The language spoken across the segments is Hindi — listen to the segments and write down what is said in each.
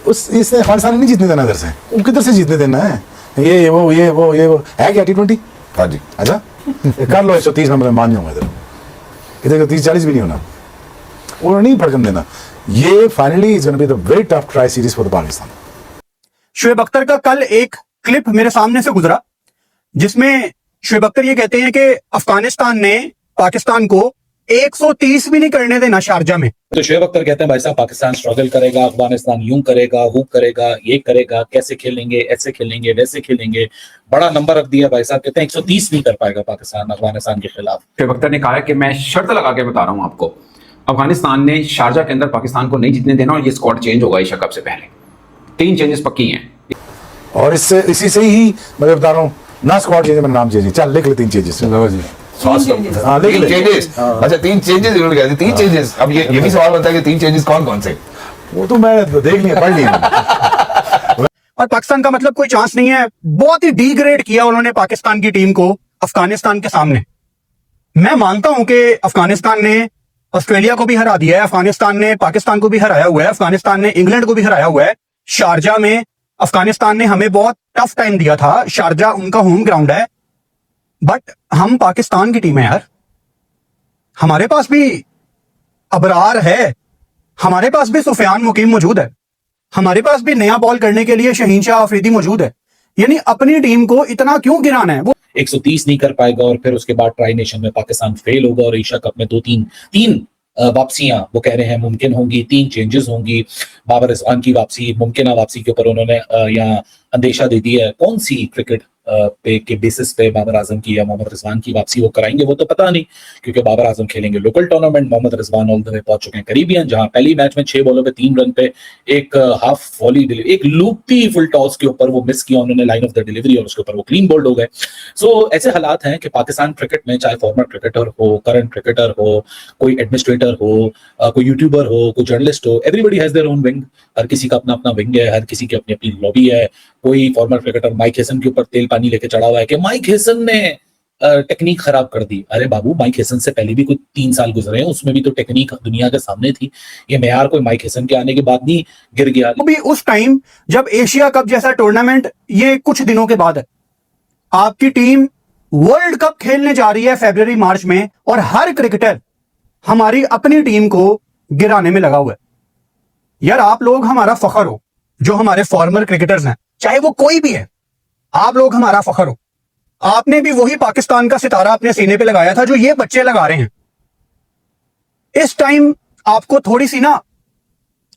उस इसने अफगानिस्तान नहीं जीतने देना इधर से, किधर से जीतने देना है? ये वो है क्या T20? हाँ जी। अच्छा कर लो 130 नंबर में मान जाऊंगा इधर, इधर 30-40 भी नहीं होना, और नहीं भड़कन देना। ये finally is gonna be the very tough tri series for the Pakistan. Shoaib Akhtar का कल एक क्लिप मेरे सामने से गुजरा जिसमें शोएब अख्तर ये कहते हैं कि अफगानिस्तान ने पाकिस्तान को 130 भी नहीं करने देना शारजा में। तो शोएब अख्तर कहते हैं भाई साहब पाकिस्तान स्ट्रगल करेगा, अफगानिस्तान यूं करेगा, वो करेगा, ये करेगा, कैसे खेलेंगे, ऐसे खेलेंगे, वैसे खेलेंगे, बड़ा नंबर रख दिया भाई साहब। कहते हैं 130 नहीं कर पाएगा पाकिस्तान अफगानिस्तान के खिलाफ। शोएब अख्तर ने कहा है कि मैं शर्त लगा के बता रहा हूं आपको, अफगानिस्तान ने शारजा के अंदर पाकिस्तान को नहीं जीतने देना और ये स्क्वाड चेंज होगा एशिया कप से पहले। 3 चेंजेस पक्की हैं। और इससे इसी से ही मैं बता रहा हूँ ना, स्क्वाड चेंज में नाम चेंज, चल लिख ले 3 चेंजेस। हाँ लिख ले। चेंजेस, अच्छा 3 चेंजेस इन्होंने कहा 3 चेंजेस। अब ये भी सवाल बनता है कि 3 चेंजेस कौन से? वो तो मैं देख लिया, पढ़ लिया। और पाकिस्तान का मतलब कोई चांस नहीं है। बहुत ही डिग्रेड किया उन्होंने पाकिस्तान की टीम को अफगानिस्तान के सामने। मैं मानता हूं कि अफगानिस्तान ने ऑस्ट्रेलिया को भी हरा दिया है, अफगानिस्तान ने पाकिस्तान को भी हराया हुआ है, अफगानिस्तान ने इंग्लैंड को भी हराया हुआ है। शारजा में अफगानिस्तान ने हमें बहुत टफ टाइम दिया था, शारजा उनका होम ग्राउंड है। बट हम पाकिस्तान की टीम है यार, हमारे पास भी अबरार है, हमारे पास भी सुफियान मुकीम मौजूद है, हमारे पास भी नया बॉल करने के लिए शहीन शाह अफरीदी मौजूद है। यानी अपनी टीम को इतना क्यों गिराना है? वो 130 नहीं कर पाएगा और फिर उसके बाद ट्राई नेशन में पाकिस्तान फेल होगा और एशिया कप में 2-3 वापसियां वो कह रहे हैं मुमकिन होंगी, 3 चेंजेस होंगी। बाबर रिजवान की वापसी, मुमकिन वापसी के ऊपर उन्होंने यहाँ अंदेशा दे दिया है। कौन सी क्रिकेट पे के बेसिस पे बाबर आजम की या मोहम्मद रिजवान की वापसी वो कराएंगे वो तो पता नहीं, क्योंकि बाबर आजम खेलेंगे local tournament, Mohammad Rizwan all the way पहुंच चुके हैं कैरिबियन, जहां पहली मैच में 6 बॉलों पे 3 रन पे एक हाफ वॉली डिलीवरी, एक लूपी फुल टॉस के ऊपर वो मिस किया उन्होंने लाइन ऑफ द डिलीवरी और उसके ऊपर वो क्लीन बोल्ड हो गए। सो ऐसे हालात हैं कि पाकिस्तान क्रिकेट में चाहे फॉर्मर क्रिकेटर हो, करंट क्रिकेटर हो, कोई एडमिनिस्ट्रेटर हो, कोई यूट्यूबर हो, कोई जर्नलिस्ट हो, everybody has their own wing. हर किसी का अपना अपना विंग है, हर किसी की अपनी अपनी लॉबी है। कोई फॉर्मर क्रिकेटर माइक हेसन के ऊपर तेल पानी लेके चढ़ा हुआ है कि माइक हेसन ने टेक्निक खराब कर दी। अरे बाबू, माइक हेसन से पहले भी कुछ 3 साल गुजरे हैं, उसमें भी तो टेक्निक दुनिया के सामने थी। ये मेयार कोई माइक हेसन के आने के बाद नहीं गिर गया। भी उस टाइम जब एशिया कप जैसा टूर्नामेंट ये कुछ दिनों के बाद है, आपकी टीम वर्ल्ड कप खेलने जा रही है फरवरी मार्च में, और हर क्रिकेटर हमारी अपनी टीम को गिराने में लगा हुआ है। यार आप लोग हमारा फखर हो, जो हमारे फॉर्मर क्रिकेटर्स हैं, चाहे वो कोई भी है, आप लोग हमारा फखर हो। आपने भी वही पाकिस्तान का सितारा अपने सीने पे लगाया था जो ये बच्चे लगा रहे हैं। इस टाइम आपको थोड़ी सी ना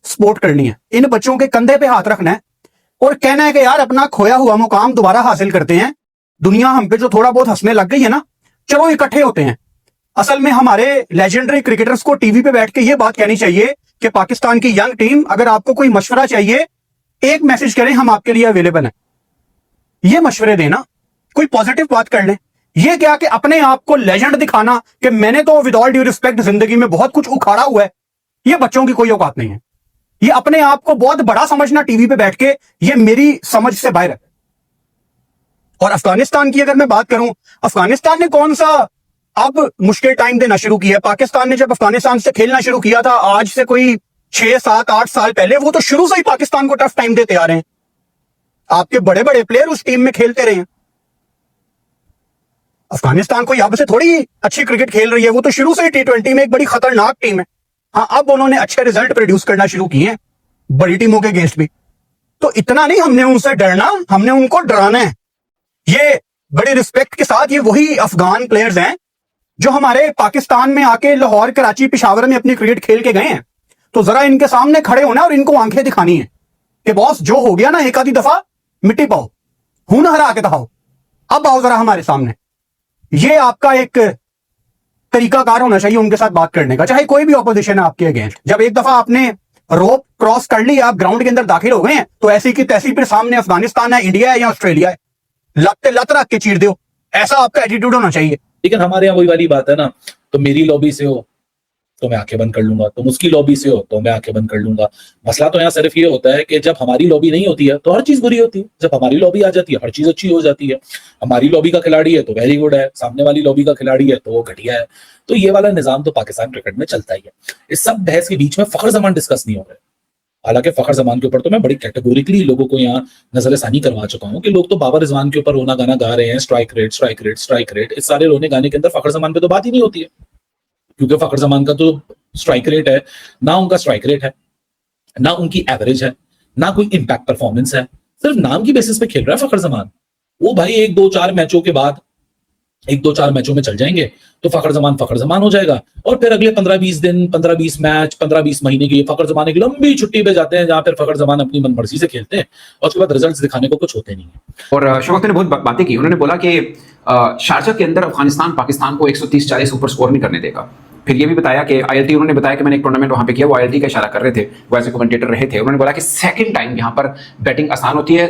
सपोर्ट करनी है, इन बच्चों के कंधे पे हाथ रखना है और कहना है कि यार अपना खोया हुआ मुकाम दोबारा हासिल करते हैं। दुनिया हम पे जो थोड़ा बहुत हंसने लग गई है ना, चलो इकट्ठे होते हैं। असल में हमारे लेजेंडरी क्रिकेटर्स को टीवी पे बैठ के ये बात कहनी चाहिए कि पाकिस्तान की यंग टीम, अगर आपको कोई मशवरा चाहिए, एक मैसेज करें, हम आपके लिए अवेलेबल हैं। ये मशवरे देना, कोई पॉजिटिव बात कर लें। ये क्या कि अपने आप को लेजेंड दिखाना कि मैंने तो विद ऑल ड्यू रिस्पेक्ट जिंदगी में बहुत कुछ उखाड़ा हुआ है, ये बच्चों की कोई औकात नहीं है। ये अपने आप को बहुत बड़ा समझना टीवी पे बैठ के, ये मेरी समझ से बाहर है। और अफगानिस्तान की अगर मैं बात करूं, अफगानिस्तान ने कौन सा अब मुश्किल टाइम देना शुरू किया? पाकिस्तान ने जब अफगानिस्तान से खेलना शुरू किया था, आज से कोई 6, 7, 8 साल पहले, वो तो शुरू से ही पाकिस्तान को टफ टाइम देते आ रहे हैं। आपके बड़े बड़े प्लेयर उस टीम में खेलते रहे हैं। अफगानिस्तान कोई अब से थोड़ी अच्छी क्रिकेट खेल रही है, वो तो शुरू से ही T20 में एक बड़ी खतरनाक टीम है। हाँ, अब उन्होंने अच्छे रिजल्ट प्रोड्यूस करना शुरू किए हैं बड़ी टीमों के अगेंस्ट भी। तो इतना नहीं हमने उनसे डरना, हमने उनको डराना है। ये बड़ी रिस्पेक्ट के साथ, ये वही अफगान प्लेयर्स हैं जो हमारे पाकिस्तान में आके लाहौर, कराची, पेशावर में अपनी क्रिकेट खेल के गए हैं। तो जरा इनके सामने खड़े होना और इनको आंखें दिखानी है कि बॉस जो हो गया ना, एक आधी दफा मिट्टी पाओ, खून हरा के दिखाओ, अब आओ जरा हमारे सामने। ये आपका एक तरीकाकार होना चाहिए उनके साथ बात करने का, चाहे कोई भी ऑपोजिशन है आपके अगेंस्ट। जब एक दफा आपने रोप क्रॉस कर ली, आप ग्राउंड के अंदर दाखिल हो गए हैं, तो ऐसी की तैसी फिर सामने अफगानिस्तान है, इंडिया है या ऑस्ट्रेलिया है, लत रख के चीर दो। ऐसा आपका एटीट्यूड होना चाहिए। लेकिन हमारे यहाँ वही वाली बात है ना, तो मेरी लॉबी से हो तो मैं आंखें बंद कर लूंगा, तुम उसकी लॉबी से हो तो मैं आंखें बंद कर लूंगा। मसला तो यहाँ सिर्फ ये होता है कि जब हमारी लॉबी नहीं होती है तो हर चीज बुरी होती है, जब हमारी लॉबी आ जाती है हर चीज अच्छी हो जाती है। हमारी लॉबी का खिलाड़ी है तो वेरी गुड है, सामने वाली लॉबी का खिलाड़ी है तो वो घटिया है। तो ये वाला निजाम तो पाकिस्तान क्रिकेट में चलता ही है। इस सब बहस के बीच में फखर जमान डिस्कस नहीं हो रहे। हालांकि फखर जमान के ऊपर तो मैं बड़ी कैटेगोरिकली लोगों को यहाँ नजरसानी करवा चुका हूँ कि लोग तो बाबर रिजवान के ऊपर रोना गाना गा रहे हैं, strike rate strike rate strike rate. इस सारे रोने गाने के अंदर फखर जमान पे तो बात ही नहीं होती है, क्योंकि फखर जमान का तो स्ट्राइक रेट है ना, उनका स्ट्राइक रेट है ना, उनकी एवरेज है ना, कोई इंपैक्ट परफॉर्मेंस है। सिर्फ नाम की बेसिस पे खेल रहा है फखर जमान। वो भाई 1-2-4 मैचों के बाद 1-2-4 मैचों में चल जाएंगे तो फखर जमान हो जाएगा, और फिर अगले 15-20 दिन 15-20 मैच 15-20 महीने की फखर जमान एक लंबी छुट्टी पे जाते हैं, जहां फिर फखर जमान अपनी मनमर्जी से खेलते हैं और उसके बाद रिजल्ट्स दिखाने को कुछ होते नहीं है। और शौकत ने बहुत बातें की। उन्होंने बोला कि शारजा के अंदर अफगानिस्तान पाकिस्तान को 130-40 ऊपर स्कोर नहीं करने देगा। फिर ये भी बताया कि आईएलटी, उन्होंने बताया कि मैंने एक टूर्नामेंट वहां पे किया, वो आईएलटी का इशारा कर रहे थे, वो ऐसे कमेंटेटर रहे थे। उन्होंने बोला कि सेकंड टाइम यहाँ पर बैटिंग आसान होती है,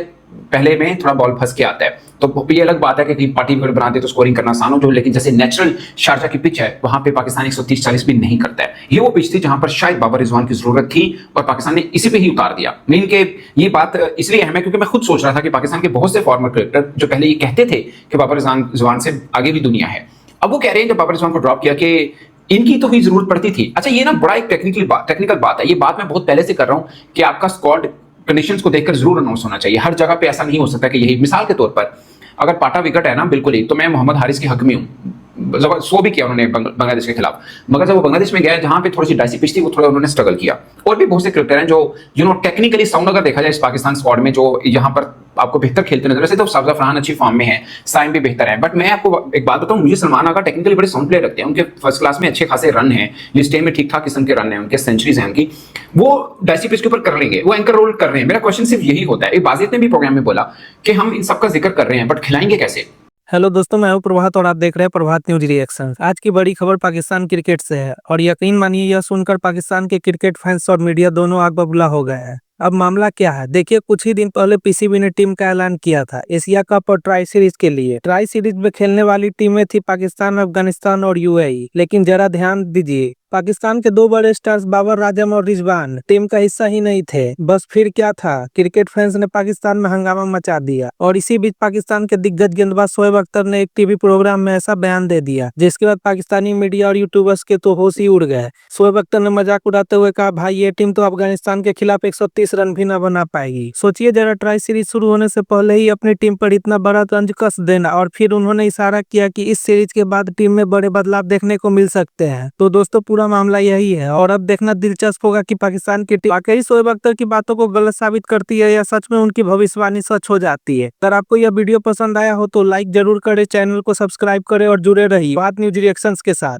पहले में थोड़ा बॉल फंस के आता है। तो ये अलग बात है कि पार्टी विकेट बनाते तो स्कोरिंग करना आसान हो जो, लेकिन जैसे नेचुरल शारजा की पिच है वहां पे पाकिस्तान 130-40 भी नहीं करता है। ये वो पिच थी जहां पर शायद बाबर रिजवान की जरूरत थी और पाकिस्तान ने इसी पे ही उतार दिया। मीन के ये बात इसलिए अहम है क्योंकि मैं खुद सोच रहा था कि पाकिस्तान के बहुत से फॉर्मर क्रिकेटर जो पहले ये कहते थे कि बाबर रिजवान से आगे भी दुनिया है, अब वो कह रहे हैं जब बाबर रिजवान को ड्रॉप किया कि इनकी तो भी जरूरत पड़ती थी। अच्छा, ये ना बड़ा एक टेक्निकल बात है। ये बात मैं बहुत पहले से कर रहा हूं कि आपका स्क्वाड कंडीशंस को देखकर जरूर अनाउंस होना चाहिए। हर जगह पे ऐसा नहीं हो सकता कि यही, मिसाल के तौर पर अगर पाटा विकेट है ना बिल्कुल ही, तो मैं मोहम्मद हारिस के हक में हूँ। 100 भी किया उन्होंने बांग्लादेश के खिलाफ, मगर जब वो बांग्लादेश में गया जहां पे थोड़ी सी डाइसी पिच थी, वो थोड़ा उन्होंने स्ट्रगल किया। और भी बहुत से क्रिकेटर हैं जो टेक्निकली साउंड अगर देखा जाए इस पाकिस्तान स्क्वाड में, जो यहाँ पर आपको बेहतर खेलते नजर। वैसे तो साबजा फरहान अच्छी फॉर्म में है, साइम भी बेहतर है, बट मैं आपको एक बात बताऊं, मुझे सलमान आगा टेक्निकली बड़े साउंड प्लेयर लगते हैं। उनके फर्स्ट क्लास में अच्छे खासे रन हैं, लिस्ट में ठीक ठाक किस्म के रन हैं, उनके सेंचुरीज हैं उनकी, वो डाइसी पिच के ऊपर कर लेंगे, वो एंकर रोल कर रहे हैं। मेरा क्वेश्चन सिर्फ यही होता है, बाजित ने भी प्रोग्राम में बोला कि हम इन सबका जिक्र कर रहे हैं, बट खिलाएंगे कैसे? हेलो दोस्तों, मैं हूं प्रभात और आप देख रहे हैं प्रभात न्यूज रिएक्शन। आज की बड़ी खबर पाकिस्तान क्रिकेट से है और यकीन मानिए यह सुनकर पाकिस्तान के क्रिकेट फैंस और मीडिया दोनों आग बबूला हो गए हैं। अब मामला क्या है देखिए, कुछ ही दिन पहले पीसीबी ने टीम का ऐलान किया था एशिया कप और ट्राई सीरीज के लिए। ट्राई सीरीज में खेलने वाली टीमें थी पाकिस्तान, अफगानिस्तान और यूएई। लेकिन जरा ध्यान दीजिए, पाकिस्तान के दो बड़े स्टार्स बाबर आजम और रिजवान टीम का हिस्सा ही नहीं थे। बस फिर क्या था, क्रिकेट फैंस ने पाकिस्तान में हंगामा मचा दिया और इसी बीच पाकिस्तान के दिग्गज गेंदबाज शोएब अख्तर ने एक टीवी प्रोग्राम में ऐसा बयान दे दिया जिसके बाद पाकिस्तानी मीडिया और यूट्यूबर्स के तो होश ही उड़ गए। शोएब अख्तर ने मजाक उड़ाते हुए कहा, भाई ये टीम तो अफगानिस्तान के खिलाफ 130 रन भी न बना पाएगी। सोचिए जरा, ट्राई सीरीज शुरू होने से पहले ही अपनी टीम पर इतना बड़ा तंज कस देना, और फिर उन्होंने इशारा किया कि इस सीरीज के बाद टीम में बड़े बदलाव देखने को मिल सकते हैं। तो दोस्तों पूरा मामला यही है और अब देखना दिलचस्प होगा कि पाकिस्तान की टीम वाकई शोएब अख्तर की बातों को गलत साबित करती है या सच में उनकी भविष्यवाणी सच हो जाती है। अगर आपको यह वीडियो पसंद आया हो तो लाइक जरूर करें, चैनल को सब्सक्राइब करें और जुड़े रहिए बात न्यूज रिएक्शंस के साथ।